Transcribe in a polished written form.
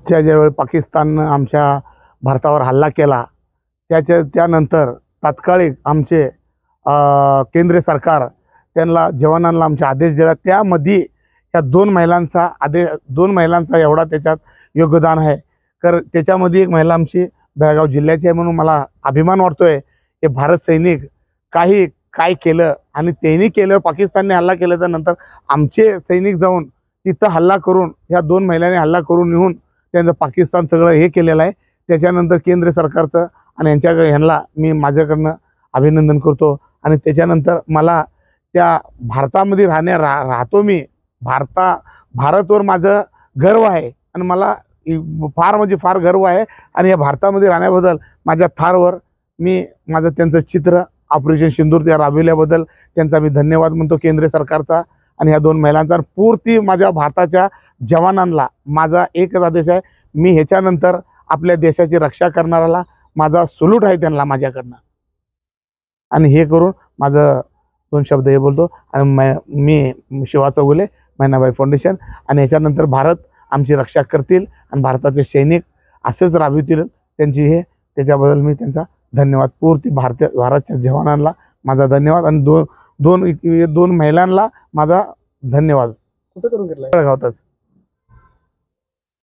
ज्यावेळी पाकिस्ताननं आमच्या भारतावर हल्ला केला त्यानंतर तात्कालिक आमचे केंद्र सरकार त्यांना जवानांना आमचे आदेश दिला। त्यामध्ये या दोन महिलांचा एवढा त्याच्यात योगदान आहे। तर त्याच्यामध्ये एक महिला आमची बेळगाव जिल्ह्याची आहे म्हणून मला अभिमान वाटतोय। हे भारत सैनिक काय केलं आणि त्यांनी केलं, पाकिस्तानने हल्ला केल्याच्या नंतर आमचे सैनिक जाऊन तिथं हल्ला करून या दोन महिलांनी हल्ला करून येऊन त्यांचं पाकिस्तान सगळं हे केलेलं आहे। त्याच्यानंतर केंद्र सरकारचं आणि ह्यांना मी माझ्याकडनं अभिनंदन करतो। आणि त्याच्यानंतर मला त्या भारतामध्ये राहतो मी। भारतवर माझं गर्व आहे आणि मला फार गर्व आहे। आणि या भारतामध्ये राहण्याबद्दल माझ्या थारवर मी त्यांचं चित्र ऑपरेशन सिंदूर त्या राबविल्याबद्दल त्यांचा मी धन्यवाद म्हणतो केंद्र सरकारचा आणि ह्या दोन महिलांचा। पूर्ती माझ्या भारताच्या जवानांना माझा एकच आदेश आहे, मी ह्याच्यानंतर आपल्या देशाची रक्षा करणाऱ्याला माझा सल्यूट आहे त्यांना माझ्याकडनं। आणि हे करून माझं दोन शब्द हे बोलतो। आणि मी शिवा चौगुले महिनाबाई फाउंडेशन आणि ह्याच्यानंतर भारत आमची रक्षा करतील आणि भारताचे सैनिक असेच राबवतील त्याच्याबद्दल मी त्यांचा धन्यवाद। पूर्ती भारताच्या जवानांना माझा धन्यवाद आणि दोन महिलांना माझा धन्यवाद। कुठं करून घेतलाय? बेळगावातच।